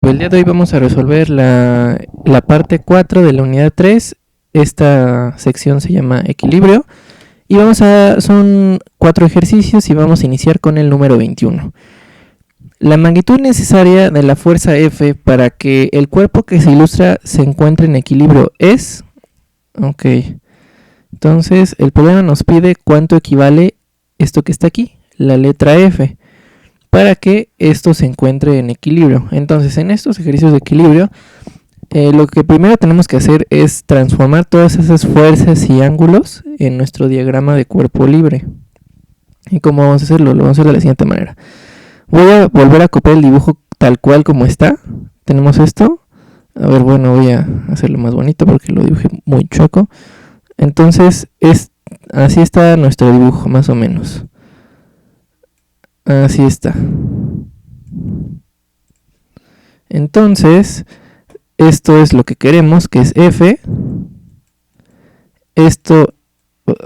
pues el día de hoy vamos a resolver la parte 4 de la unidad 3. Esta sección se llama equilibrio. Y son 4 ejercicios y vamos a iniciar con el número 21. La magnitud necesaria de la fuerza F para que el cuerpo que se ilustra se encuentre en equilibrio es... Ok. Entonces el problema nos pide cuánto equivale esto que está aquí, la letra F, para que esto se encuentre en equilibrio. Entonces en estos ejercicios de equilibrio, lo que primero tenemos que hacer es transformar todas esas fuerzas y ángulos en nuestro diagrama de cuerpo libre. ¿Y cómo vamos a hacerlo? Lo vamos a hacer de la siguiente manera. Voy a volver a copiar el dibujo tal cual como está. Tenemos esto. A ver, bueno, voy a hacerlo más bonito porque lo dibujé muy choco. Entonces, así está nuestro dibujo, más o menos. Así está. Entonces, esto es lo que queremos, que es F. Esto,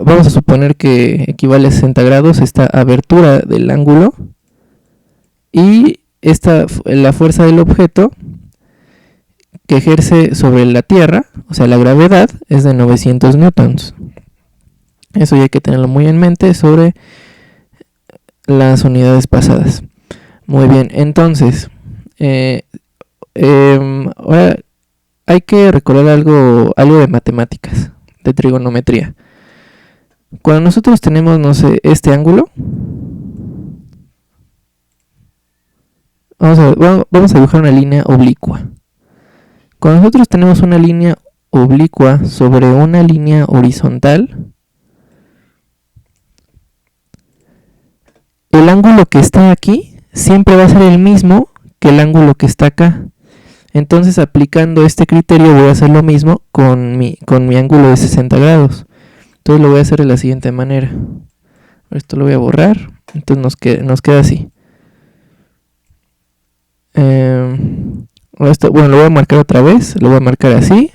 vamos a suponer que equivale a 60 grados, esta abertura del ángulo. Y la fuerza del objeto que ejerce sobre la Tierra, o sea la gravedad, es de 900 newtons. Eso ya hay que tenerlo muy en mente sobre las unidades pasadas. Muy bien, entonces ahora hay que recordar algo de matemáticas, de trigonometría. Cuando nosotros tenemos, no sé, este ángulo, vamos a dibujar una línea oblicua. Cuando nosotros tenemos una línea oblicua sobre una línea horizontal, el ángulo que está aquí siempre va a ser el mismo que el ángulo que está acá. Entonces, aplicando este criterio, voy a hacer lo mismo con mi ángulo de 60 grados. Entonces lo voy a hacer de la siguiente manera. Esto lo voy a borrar. Entonces nos queda así. Bueno, lo voy a marcar otra vez. Lo voy a marcar así.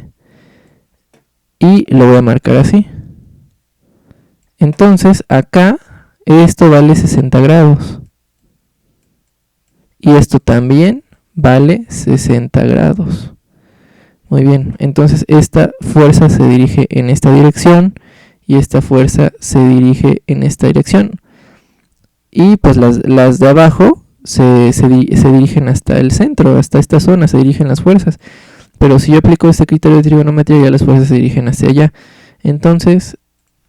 Y lo voy a marcar así. Entonces, acá esto vale 60 grados. Y esto también vale 60 grados. Muy bien, entonces esta fuerza se dirige en esta dirección y esta fuerza se dirige en esta dirección. Y pues las de abajo se dirigen hasta el centro, hasta esta zona se dirigen las fuerzas. Pero si yo aplico este criterio de trigonometría, ya las fuerzas se dirigen hacia allá. Entonces,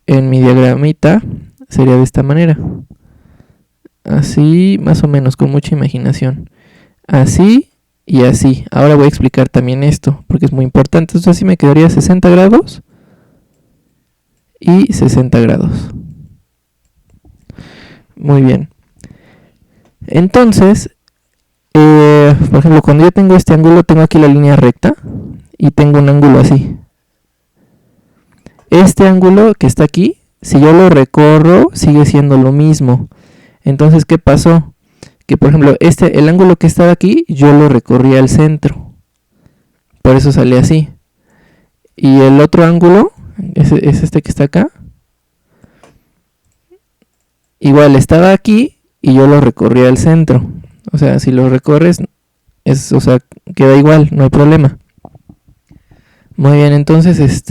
en mi diagramita sería de esta manera. Así, más o menos, con mucha imaginación. Así y así. Ahora voy a explicar también esto, porque es muy importante. Entonces así me quedaría 60 grados y 60 grados. Muy bien. Entonces, por ejemplo, cuando yo tengo este ángulo, tengo aquí la línea recta y tengo un ángulo así. Este ángulo que está aquí, si yo lo recorro, sigue siendo lo mismo. Entonces, ¿qué pasó? Que por ejemplo, el ángulo que estaba aquí, yo lo recorrí al centro. Por eso sale así. Y el otro ángulo, es este que está acá. Igual estaba aquí y yo lo recorrí al centro. O sea, si lo recorres, queda igual, no hay problema. Muy bien, entonces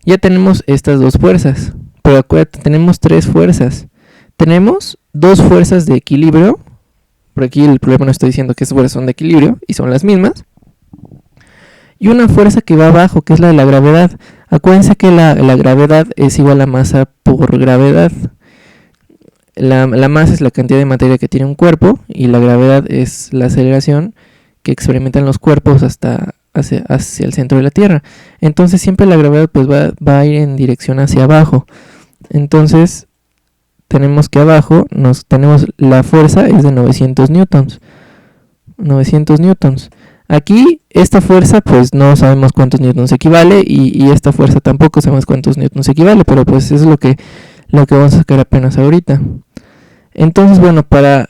ya tenemos estas dos fuerzas. Pero acuérdate, tenemos 3 fuerzas. Tenemos 2 fuerzas de equilibrio. Por aquí el problema no estoy diciendo que esas fuerzas son de equilibrio y son las mismas. Y una fuerza que va abajo, que es la de la gravedad. Acuérdense que la gravedad es igual a masa por gravedad. La masa es la cantidad de materia que tiene un cuerpo y la gravedad es la aceleración que experimentan los cuerpos hacia el centro de la Tierra. Entonces siempre la gravedad pues va a ir en dirección hacia abajo. Entonces tenemos que abajo tenemos la fuerza es de 900 newtons. 900 newtons. Aquí esta fuerza pues no sabemos cuántos newtons equivale y esta fuerza tampoco sabemos cuántos newtons equivale, pero pues eso es lo que vamos a sacar apenas ahorita. Entonces, bueno, para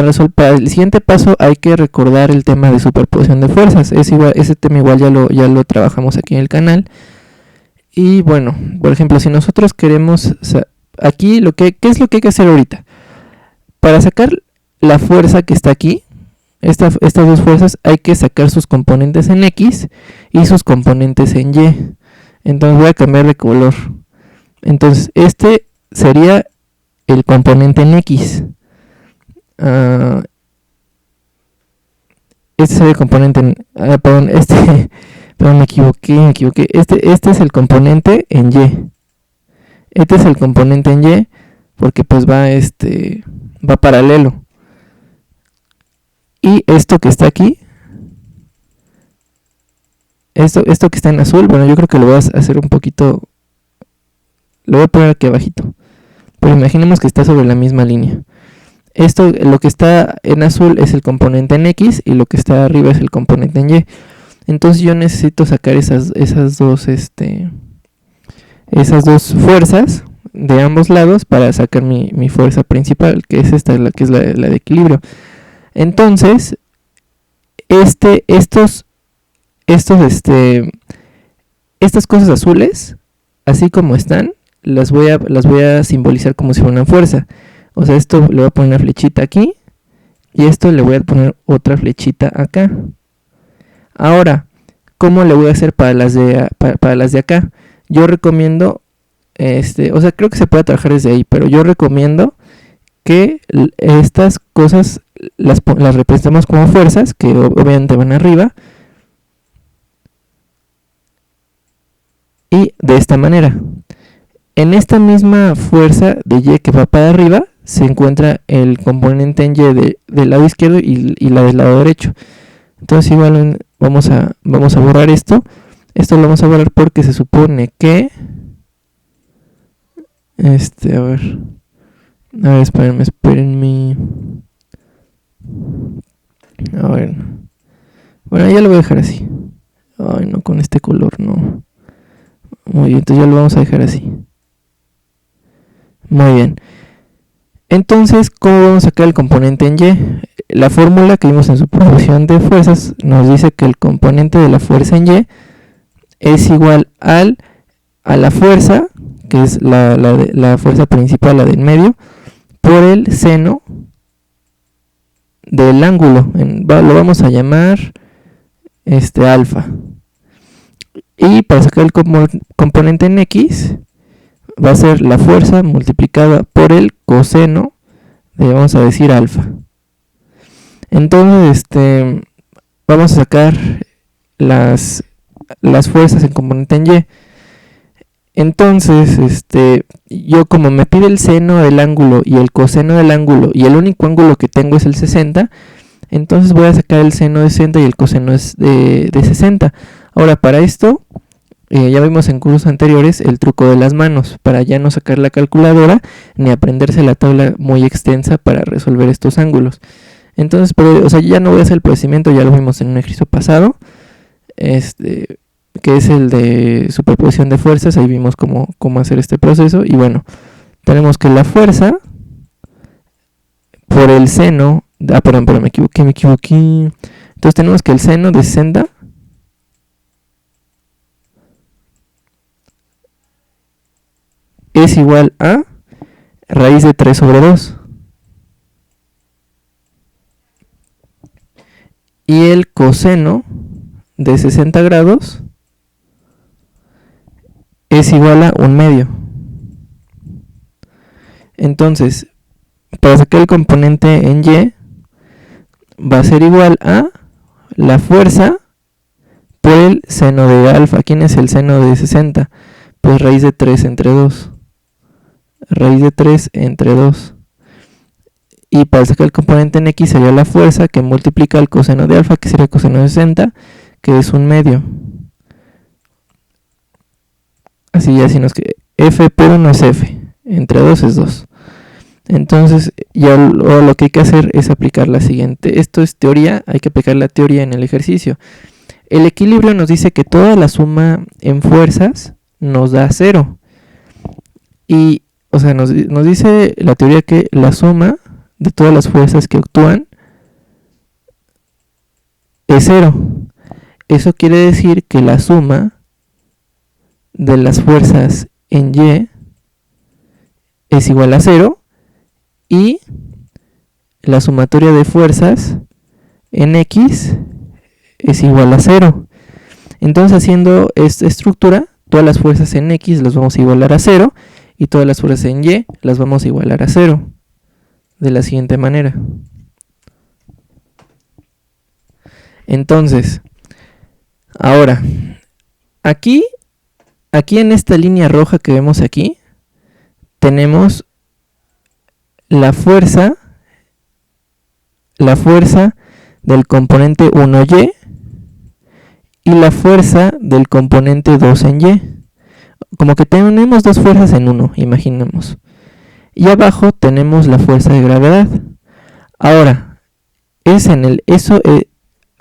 el siguiente paso hay que recordar el tema de superposición de fuerzas. Ese tema igual ya lo trabajamos aquí en el canal. Y bueno, por ejemplo, si nosotros queremos aquí ¿qué es lo que hay que hacer ahorita? Para sacar la fuerza que está aquí, estas dos fuerzas hay que sacar sus componentes en X y sus componentes en Y. Entonces voy a cambiar de color. Entonces este sería el componente en X. Este sería el componente en... perdón, perdón, me equivoqué. Este es el componente en Y. Este es el componente en Y porque pues va paralelo. Y esto que está aquí, esto que está en azul, bueno, yo creo que lo voy a hacer un poquito, lo voy a poner aquí abajito, pero imaginemos que está sobre la misma línea. Lo que está en azul es el componente en X y lo que está arriba es el componente en Y. Entonces yo necesito sacar esas dos fuerzas de ambos lados para sacar mi fuerza principal, que es esta, que es la de equilibrio. Entonces, estas cosas azules, así como están, las voy a simbolizar como si fuera una fuerza. O sea, esto le voy a poner una flechita aquí y esto le voy a poner otra flechita acá. Ahora, ¿cómo le voy a hacer para las de acá? Yo recomiendo, o sea, creo que se puede trabajar desde ahí, pero yo recomiendo que estas cosas las representamos como fuerzas, que obviamente van arriba, y de esta manera. En esta misma fuerza de Y que va para arriba, se encuentra el componente en Y del lado izquierdo y la del lado derecho. Entonces igual vamos a borrar esto. Esto lo vamos a borrar porque se supone que... a ver, espérenme. A ver. Bueno, ya lo voy a dejar así. Ay, no, con este color no. Muy bien, entonces ya lo vamos a dejar así. Muy bien. Entonces, ¿cómo vamos a sacar el componente en Y? La fórmula que vimos en su proporción de fuerzas nos dice que el componente de la fuerza en Y es igual a la fuerza, que es la fuerza principal, la del medio, por el seno del ángulo. Lo vamos a llamar alfa. Y para sacar el componente en X, va a ser la fuerza multiplicada por el coseno de, vamos a decir, alfa. Entonces, vamos a sacar las fuerzas en componente en Y. Entonces, yo como me pide el seno del ángulo y el coseno del ángulo y el único ángulo que tengo es el 60, entonces voy a sacar el seno de 60 y el coseno es de 60. Ahora, para esto, ya vimos en cursos anteriores el truco de las manos, para ya no sacar la calculadora ni aprenderse la tabla muy extensa para resolver estos ángulos. Entonces, pero, o sea, ya no voy a hacer el procedimiento, ya lo vimos en un ejercicio pasado, que es el de superposición de fuerzas. Ahí vimos cómo hacer este proceso. Y bueno, tenemos que la fuerza por el seno, perdón, me equivoqué. Entonces tenemos que el seno de 60 es igual a raíz de 3 sobre 2. Y el coseno de 60 grados es igual a 1/2. Entonces, para sacar el componente en Y, va a ser igual a la fuerza por el seno de alfa. ¿Quién es el seno de 60? Pues raíz de 3 entre 2. Raíz de 3 entre 2. Y para sacar el componente en X sería la fuerza que multiplica el coseno de alfa, que sería coseno de 60, que es 1/2. Así ya si nos queda F por 1 es F, entre 2 es 2. Entonces ya lo que hay que hacer es aplicar la siguiente. Esto es teoría, hay que aplicar la teoría en el ejercicio. El equilibrio nos dice que toda la suma en fuerzas nos da 0. Y, o sea, nos dice la teoría que la suma de todas las fuerzas que actúan es 0. Eso quiere decir que la suma de las fuerzas en Y es igual a 0 y la sumatoria de fuerzas en X es igual a 0. Entonces, haciendo esta estructura, todas las fuerzas en X las vamos a igualar a 0 y todas las fuerzas en Y las vamos a igualar a 0 de la siguiente manera. Entonces, ahora, aquí en esta línea roja que vemos aquí, tenemos la fuerza del componente 1Y y la fuerza del componente 2 en Y. Como que tenemos dos fuerzas en uno, imaginemos. Y abajo tenemos la fuerza de gravedad. Ahora,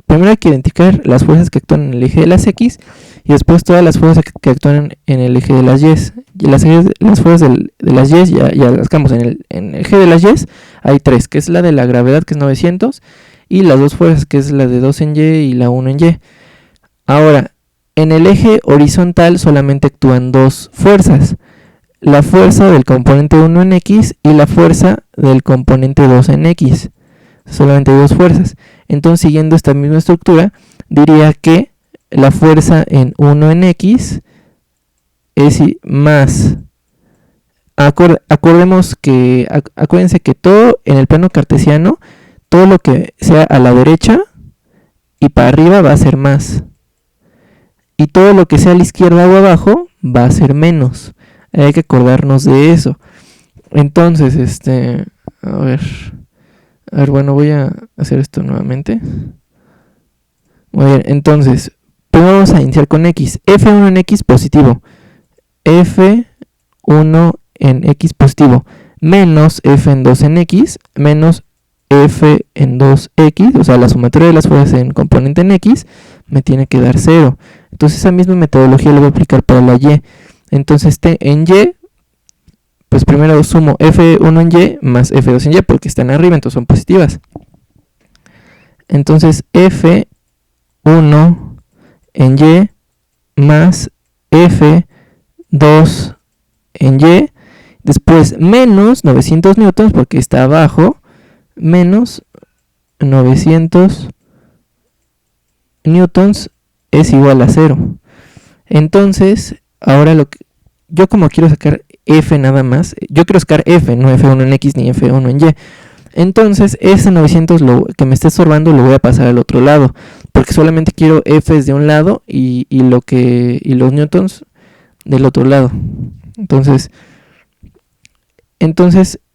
primero hay que identificar las fuerzas que actúan en el eje de las X y después todas las fuerzas que actúan en el eje de las Y. Y las fuerzas de las Y ya las sacamos. En el eje de las Y hay 3, que es la de la gravedad, que es 900, y las dos fuerzas, que es la de 2 en Y y la 1 en Y. Ahora, en el eje horizontal solamente actúan dos fuerzas. La fuerza del componente 1 en X y la fuerza del componente 2 en X. Solamente hay dos fuerzas. Entonces, siguiendo esta misma estructura, diría que la fuerza en 1 en X es más. Acuérdense que todo en el plano cartesiano, todo lo que sea a la derecha y para arriba va a ser más. Y todo lo que sea a la izquierda o abajo va a ser menos. Hay que acordarnos de eso. Entonces, a ver, bueno, voy a hacer esto nuevamente. Muy bien, entonces, primero vamos a iniciar con X. F1 en X positivo. F1 en X positivo. Menos F en 2 en X. Menos F en 2X. O sea, la sumatoria de las fuerzas en componente en X me tiene que dar 0. Entonces, esa misma metodología la voy a aplicar para la Y. Entonces, en Y, pues primero sumo F1 en Y más F2 en Y porque están arriba, entonces son positivas. Entonces, F1 en Y más F2 en Y. Después, menos 900 newtons porque está abajo. Menos 900 newtons es igual a 0. Entonces, ahora yo como quiero sacar F nada más, yo quiero sacar F, no F1 en X ni F1 en Y. Entonces, ese 900 que me está estorbando lo voy a pasar al otro lado, porque solamente quiero F de un lado y los newtons del otro lado. Entonces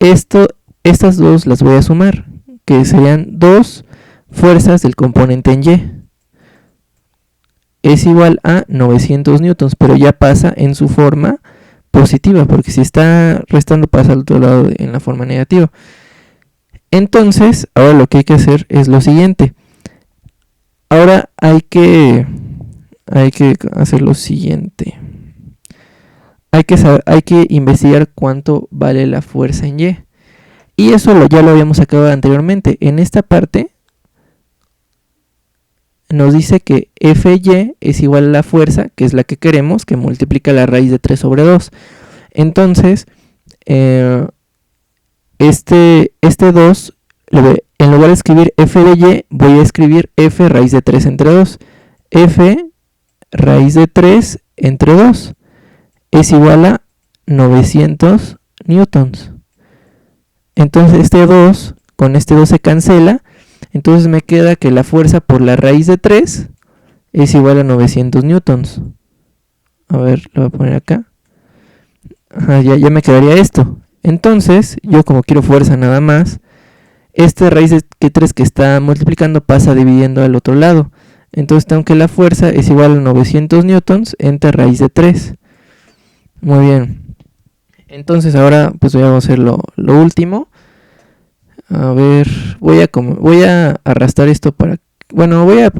estas dos las voy a sumar, que serían dos fuerzas del componente en Y. Es igual a 900 newtons, pero ya pasa en su forma positiva, porque si está restando pasa al otro lado en la forma negativa. Entonces, ahora lo que hay que hacer es lo siguiente. Ahora hay que hacer lo siguiente. Hay que investigar cuánto vale la fuerza en Y. Y eso ya lo habíamos sacado anteriormente. En esta parte nos dice que Fy es igual a la fuerza, que es la que queremos, que multiplica la raíz de 3 sobre 2. Entonces, este 2, en lugar de escribir F de Y, voy a escribir F raíz de 3 entre 2. F raíz de 3 entre 2 es igual a 900 newtons. Entonces este 2 con este 2 se cancela. Entonces me queda que la fuerza por la raíz de 3 es igual a 900 newtons. A ver, lo voy a poner acá. Ajá, ya me quedaría esto. Entonces, yo como quiero fuerza nada más, esta raíz de 3 que está multiplicando pasa dividiendo al otro lado. Entonces tengo que la fuerza es igual a 900 newtons entre raíz de 3. Muy bien. Entonces ahora pues voy a hacer lo último. A ver, voy a arrastrar esto para... Bueno, voy a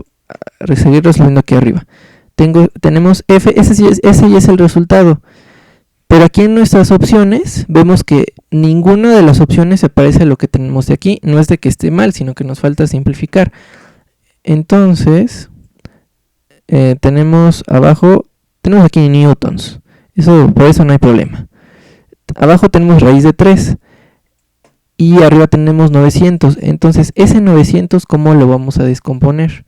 seguir resolviendo aquí arriba. Tenemos F, ese ya es el resultado. Pero aquí en nuestras opciones vemos que ninguna de las opciones se parece a lo que tenemos de aquí. No es de que esté mal, sino que nos falta simplificar. Entonces, tenemos aquí newtons. Por eso no hay problema. Abajo tenemos raíz de 3. y arriba tenemos 900. Entonces, ese 900, ¿cómo lo vamos a descomponer?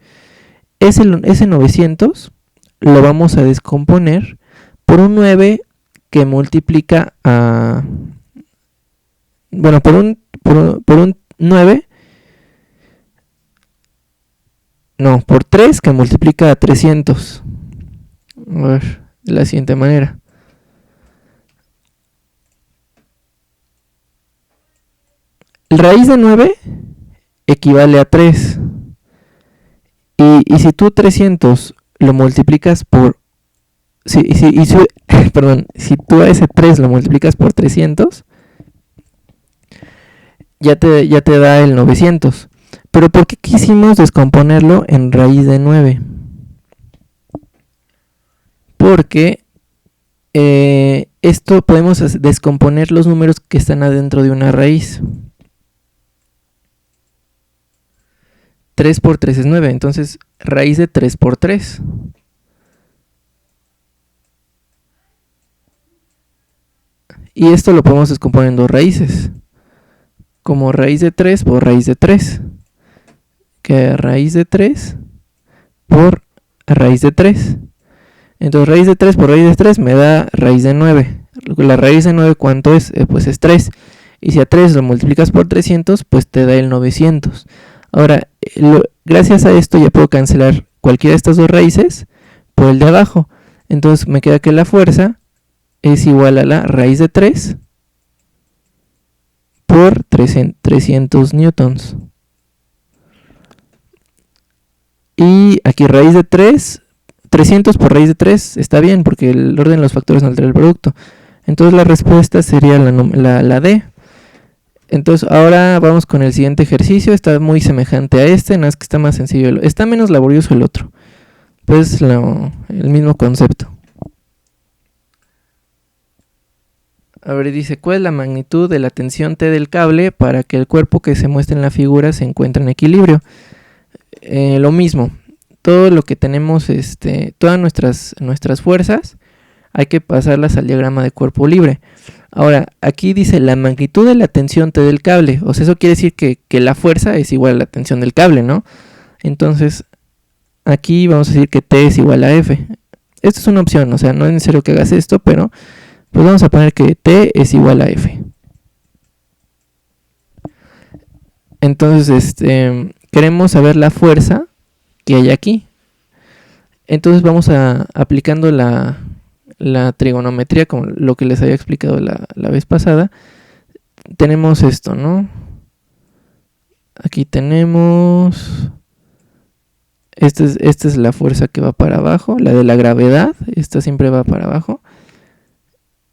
Ese 900 lo vamos a descomponer por un 9 que multiplica a... Bueno, por un 9... No, por 3 que multiplica a 300. A ver, de la siguiente manera. Raíz de 9 equivale a 3. Y si tú 300 lo multiplicas por... perdón, si tú a ese 3 lo multiplicas por 300, ya te da el 900. Pero ¿por qué quisimos descomponerlo en raíz de 9? Porque esto podemos descomponer los números que están adentro de una raíz. 3 por 3 es 9, entonces raíz de 3 por 3. Y esto lo podemos descomponer en dos raíces, como raíz de 3 por raíz de 3, que raíz de 3 por raíz de 3. Entonces raíz de 3 por raíz de 3 me da raíz de 9. La raíz de 9, ¿cuánto es? Pues es 3. Y si a 3 lo multiplicas por 300, pues te da el 900. Ahora, gracias a esto ya puedo cancelar cualquiera de estas dos raíces por el de abajo. Entonces me queda que la fuerza es igual a la raíz de 3 por 300 newtons. Y aquí raíz de 3, 300 por raíz de 3 está bien porque el orden de los factores no altera el producto. Entonces la respuesta sería la D. Entonces ahora vamos con el siguiente ejercicio. Está muy semejante a este, nada más que está más sencillo. Está menos laborioso el otro. Pues el mismo concepto. A ver, dice, ¿cuál es la magnitud de la tensión T del cable para que el cuerpo que se muestra en la figura se encuentre en equilibrio? Lo mismo, todo lo que tenemos, todas nuestras fuerzas, hay que pasarlas al diagrama de cuerpo libre. Ahora, aquí dice la magnitud de la tensión T del cable, o sea, eso quiere decir que la fuerza es igual a la tensión del cable, ¿no? Entonces, aquí vamos a decir que T es igual a F. Esto es una opción, o sea, no es necesario que hagas esto, pero pues vamos a poner que T es igual a F. Entonces, queremos saber la fuerza que hay aquí. Entonces vamos aplicando la trigonometría, como lo que les había explicado la vez pasada. Tenemos esto, ¿no? Aquí tenemos... Esta es la fuerza que va para abajo, la de la gravedad, esta siempre va para abajo.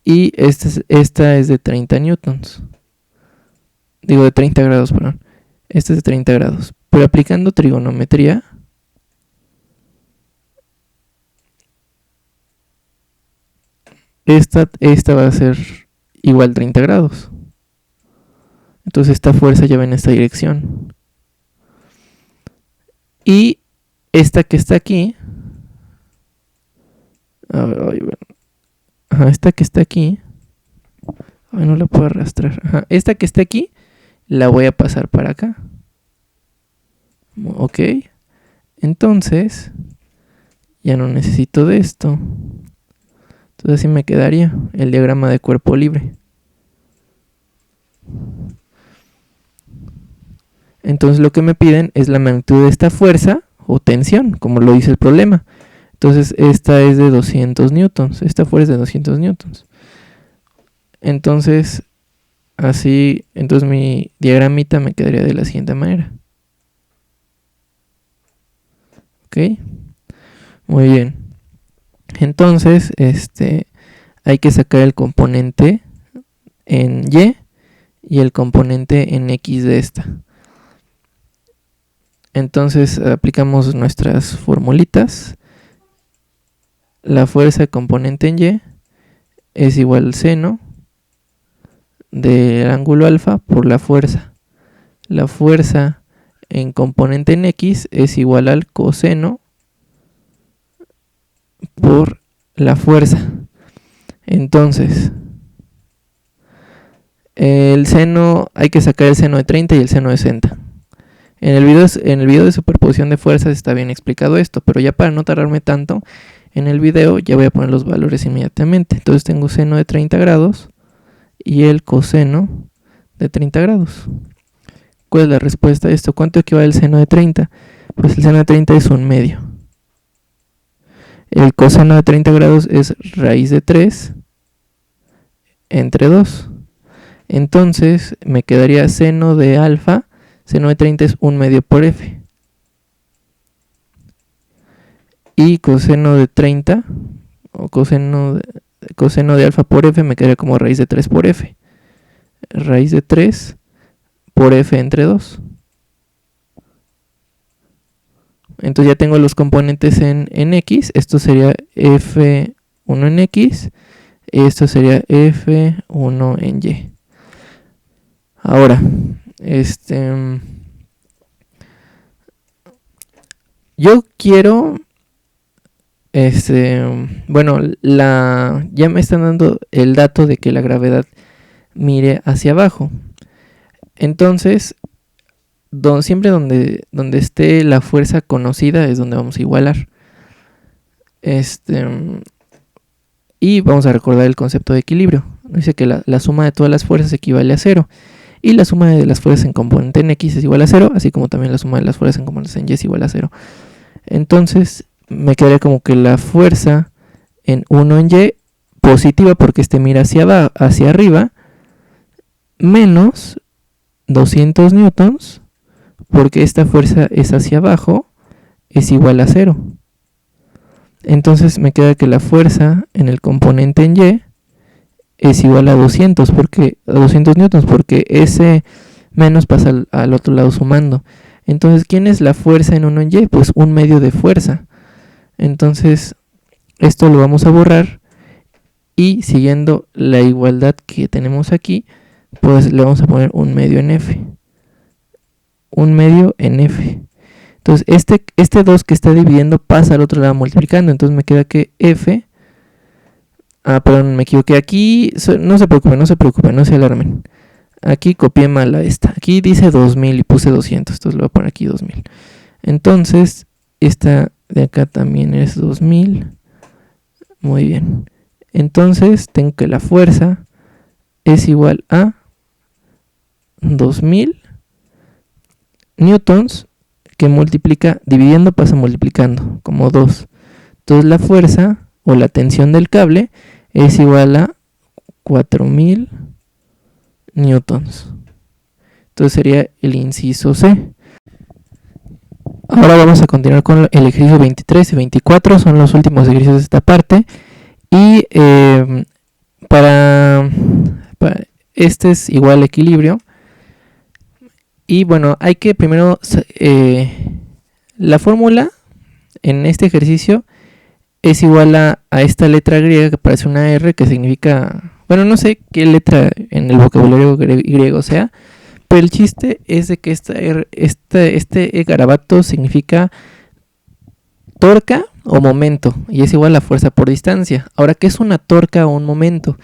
Y esta es de 30 newtons. Digo, de 30 grados, perdón. Esta es de 30 grados. Pero aplicando trigonometría, esta va a ser igual a 30 grados. Entonces esta fuerza ya va en esta dirección. Y esta que está aquí, a ver, esta que está aquí, no la puedo arrastrar. Esta que está aquí, la voy a pasar para acá. Ok. Entonces, ya no necesito de esto. Entonces así me quedaría el diagrama de cuerpo libre. Entonces lo que me piden es la magnitud de esta fuerza o tensión, como lo dice el problema. Entonces esta es de 200 newtons. Esta fuerza es de 200 newtons. Entonces, entonces mi diagramita me quedaría de la siguiente manera. Ok. Muy bien. Entonces, hay que sacar el componente en y el componente en X de esta. Entonces aplicamos nuestras formulitas. La fuerza de componente en Y es igual al seno del ángulo alfa por la fuerza. La fuerza en componente en X es igual al coseno por la fuerza. Entonces, El seno, hay que sacar el seno de 30 y el seno de 60. En el video de superposición de fuerzas está bien explicado esto, pero ya para no tardarme tanto, en el video ya voy a poner los valores inmediatamente. Entonces tengo seno de 30 grados y el coseno de 30 grados. ¿Cuál es la respuesta a esto? ¿Cuánto equivale el seno de 30? Pues el seno de 30 es 1/2. El coseno de 30 grados es raíz de 3 entre 2. Entonces me quedaría seno de alfa, seno de 30 es 1/2 por f. Y coseno de 30, o coseno de alfa por f, me quedaría como raíz de 3 por f. Raíz de 3 por f entre 2. Entonces ya tengo los componentes en x. Esto sería f1 en x. Esto sería f1 en y. Ahora, yo quiero, bueno, ya me están dando el dato de que la gravedad mire hacia abajo. Entonces, siempre donde esté la fuerza conocida es donde vamos a igualar. Y vamos a recordar el concepto de equilibrio. Dice que la suma de todas las fuerzas equivale a 0. Y la suma de las fuerzas en componente en x es igual a 0, así como también la suma de las fuerzas en componentes en y es igual a 0. Entonces me quedaría como que la fuerza en 1 en y positiva porque mira hacia arriba, menos 200 newtons porque esta fuerza es hacia abajo, es igual a 0. Entonces me queda que la fuerza en el componente en y es igual a 200 newtons porque ese menos pasa al otro lado sumando. Entonces, ¿quién es la fuerza en 1 en y? Pues 1/2 de fuerza. Entonces, esto lo vamos a borrar y siguiendo la igualdad que tenemos aquí, pues le vamos a poner 1/2 en f. 1/2 en f. Entonces, este 2 que está dividiendo pasa al otro lado multiplicando. Entonces me queda que f... perdón, me equivoqué. Aquí no se preocupen, no se alarmen. Aquí copié mal a esta. Aquí dice 2000 y puse 200. Entonces le voy a poner aquí 2000. Entonces, esta de acá también es 2000. Muy bien. Entonces, tengo que la fuerza es igual a 2000 newtons, que multiplica, dividiendo pasa multiplicando, como 2. Entonces la fuerza o la tensión del cable es igual a 4000 newtons. Entonces sería el inciso C. Ahora vamos a continuar con el ejercicio 23 y 24, son los últimos ejercicios de esta parte. Y para este es igual equilibrio. Y bueno, hay que primero, la fórmula en este ejercicio es igual a esta letra griega que parece una R, que significa, bueno, no sé qué letra en el vocabulario griego sea, pero el chiste es de que este garabato significa torca o momento, y es igual a fuerza por distancia. Ahora, ¿qué es una torca o un momento?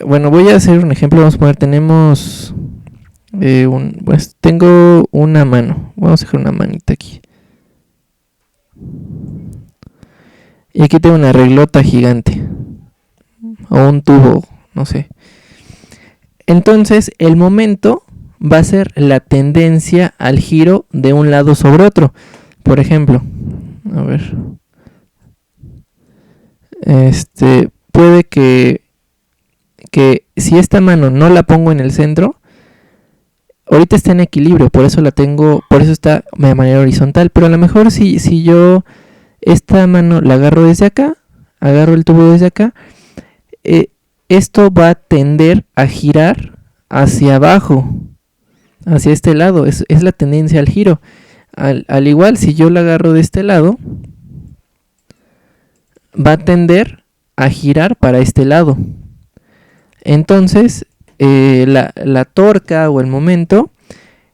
Bueno, voy a hacer un ejemplo. Vamos a poner, tenemos pues tengo una mano. Vamos a dejar una manita aquí. Y aquí tengo una reglota gigante. O un tubo, no sé. Entonces, el momento va a ser la tendencia al giro de un lado sobre otro. Por ejemplo, a ver. Puede que si esta mano no la pongo en el centro, ahorita está en equilibrio, por eso está de manera horizontal, pero a lo mejor si yo esta mano la agarro desde acá, agarro el tubo desde acá, esto va a tender a girar hacia abajo, hacia este lado, es la tendencia al giro. Al igual, si yo la agarro de este lado, va a tender a girar para este lado. Entonces, la torca o el momento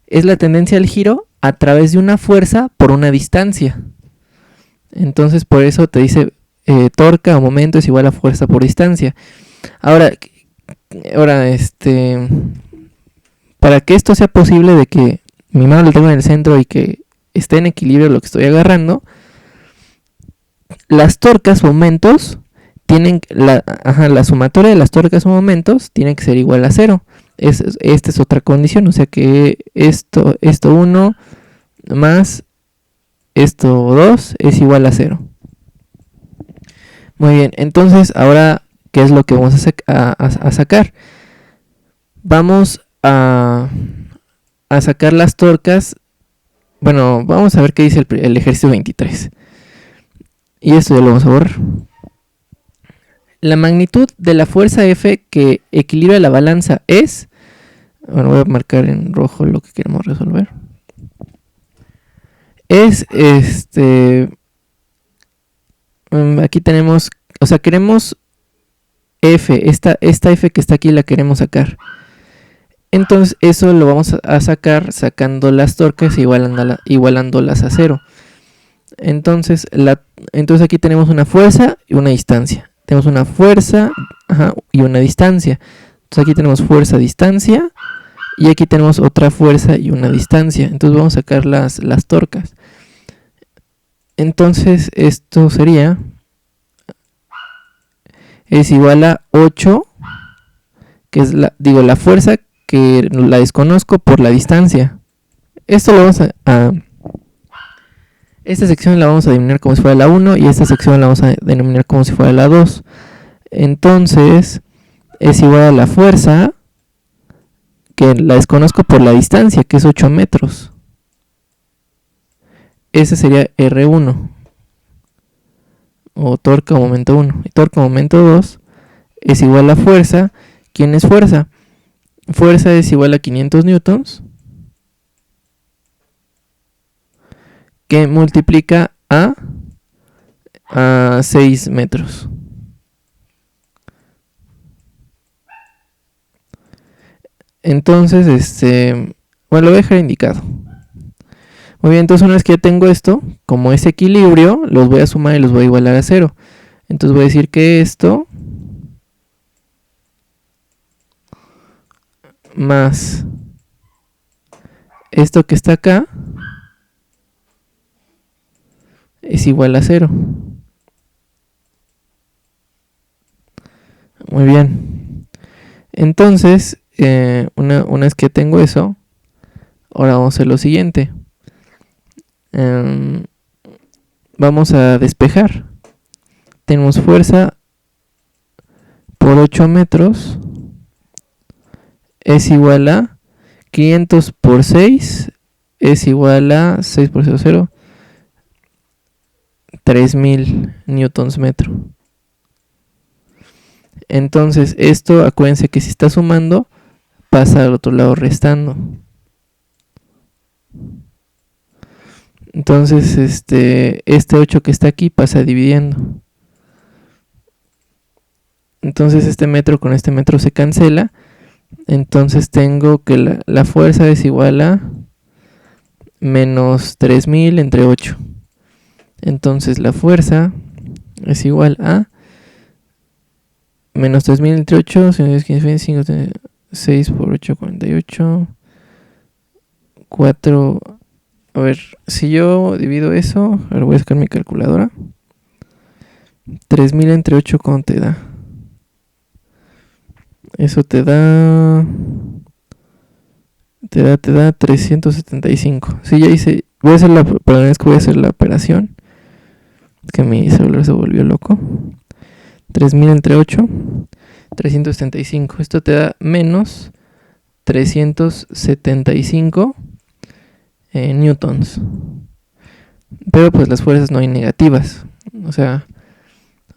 es la tendencia al giro a través de una fuerza por una distancia. Entonces, por eso te dice torca o momento es igual a fuerza por distancia. Ahora, ahora, para que esto sea posible de que mi mano la tenga en el centro y que esté en equilibrio lo que estoy agarrando, las torcas o aumentos tienen la sumatoria de las torcas o momentos tiene que ser igual a 0. Esta es otra condición, o sea que esto 1 más esto 2 es igual a 0. Muy bien, entonces ahora, ¿qué es lo que vamos a sacar? Vamos a sacar las torcas. Bueno, vamos a ver qué dice el ejercicio 23. Y esto ya lo vamos a borrar. La magnitud de la fuerza F que equilibra la balanza es... Bueno, voy a marcar en rojo lo que queremos resolver. Es aquí tenemos... O sea, queremos F. Esta F que está aquí la queremos sacar. Entonces eso lo vamos a sacar sacando las torcas y igualándolas a 0. Entonces aquí tenemos una fuerza y una distancia. Tenemos una fuerza y una distancia. Entonces aquí tenemos fuerza, distancia. Y aquí tenemos otra fuerza y una distancia. Entonces vamos a sacar las torcas. Entonces esto sería... es igual a 8. Que es la fuerza que la desconozco por la distancia. Esto lo vamos esta sección la vamos a denominar como si fuera la 1 y esta sección la vamos a denominar como si fuera la 2. Entonces es igual a la fuerza que la desconozco por la distancia, que es 8 metros. Ese sería R1 o torca o momento 1. Y torca o momento 2 es igual a fuerza. ¿Quién es fuerza? Fuerza es igual a 500 newtons que multiplica a 6 metros. Entonces, bueno, lo voy a dejar indicado. Muy bien, entonces una vez que ya tengo esto, como es equilibrio, los voy a sumar y los voy a igualar a 0. Entonces voy a decir que esto más esto que está acá es igual a 0. Muy bien. Entonces, una vez que tengo eso, ahora vamos a hacer lo siguiente. Vamos a despejar. Tenemos fuerza por 8 metros es igual a 500 por 6 es igual a 6 por 0, 3000 newtons metro. Entonces esto, acuérdense que si está sumando, pasa al otro lado restando. Entonces este 8 que está aquí pasa dividiendo. Entonces este metro con este metro se cancela. Entonces tengo que la fuerza es igual a menos 3000 entre 8. Entonces la fuerza es igual a menos 3000 entre 8, 5, 6 por 8, 48. 4. A ver, si yo divido eso, ahora voy a sacar mi calculadora. 3000 entre 8, ¿cuánto te da? Eso te da 375. Sí, ya hice. Voy a hacer perdón, es que voy a hacer la operación. Es que mi celular se volvió loco. 3000 entre 8, 375. Esto te da menos 375 newtons. Pero pues las fuerzas no hay negativas. O sea,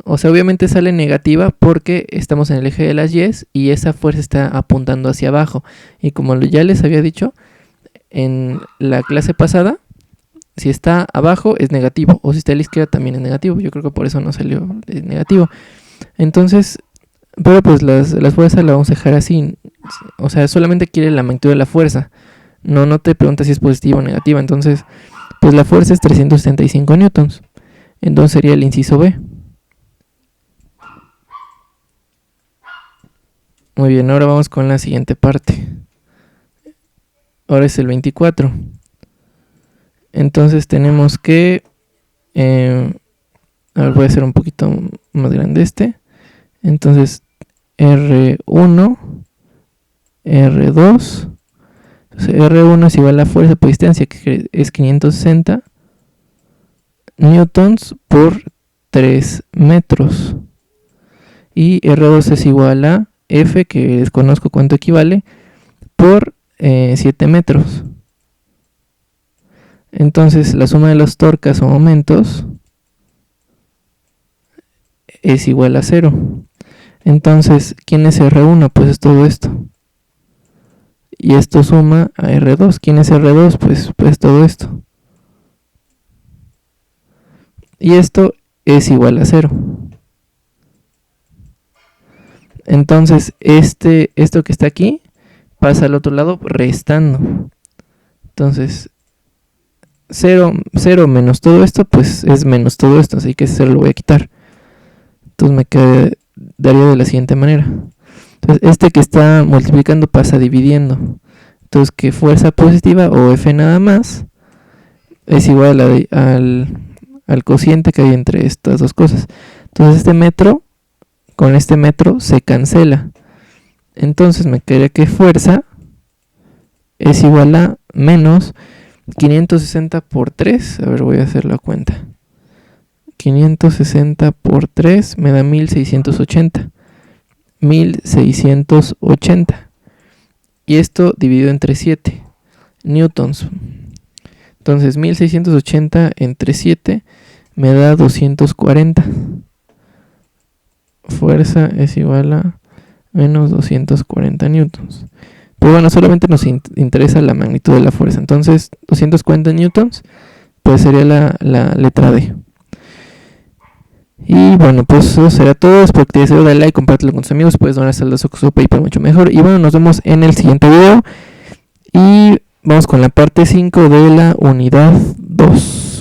obviamente sale negativa porque estamos en el eje de las Y's y esa fuerza está apuntando hacia abajo. Y como ya les había dicho en la clase pasada, si está abajo es negativo, o si está a la izquierda también es negativo. Yo creo que por eso no salió negativo. Entonces, pero pues las fuerzas las vamos a dejar así. O sea, solamente quiere la magnitud de la fuerza. No te pregunta si es positiva o negativa. Entonces, pues la fuerza es 375 newtons. Entonces sería el inciso B. Muy bien, ahora vamos con la siguiente parte. Ahora es el 24. Entonces tenemos que... a ver, voy a hacer un poquito más grande este. Entonces R1, R2. Entonces, R1 es igual a la fuerza por distancia, que es 560 newtons por 3 metros. Y R2 es igual a F, que desconozco cuánto equivale, por 7 metros. Entonces la suma de las torcas o momentos es igual a 0. Entonces, ¿quién es R1? Pues es todo esto. Y esto suma a R2. ¿Quién es R2? Pues todo esto. Y esto es igual a 0. Entonces, esto que está aquí pasa al otro lado restando. Entonces, 0 menos todo esto, pues es menos todo esto. Así que 0 lo voy a quitar. Entonces me quedaría de la siguiente manera. Entonces, este que está multiplicando pasa dividiendo. Entonces, que fuerza positiva o F nada más es igual al cociente que hay entre estas dos cosas. Entonces, este metro con este metro se cancela. Entonces, me quedaría que fuerza es igual a menos 560 por 3. A ver, voy a hacer la cuenta. 560 por 3 me da 1680. 1680. Y esto dividido entre 7 newtons. Entonces 1680 entre 7 me da 240. Fuerza es igual a menos 240 newtons. Pero bueno, solamente nos interesa la magnitud de la fuerza. Entonces 240 newtons pues sería la letra D. Y bueno, pues eso será todo. Espero que te haya servido. Dale like, compártelo con tus amigos. Puedes donar saldo a su PayPal mucho mejor. Y bueno, nos vemos en el siguiente video. Y vamos con la parte 5 de la unidad 2.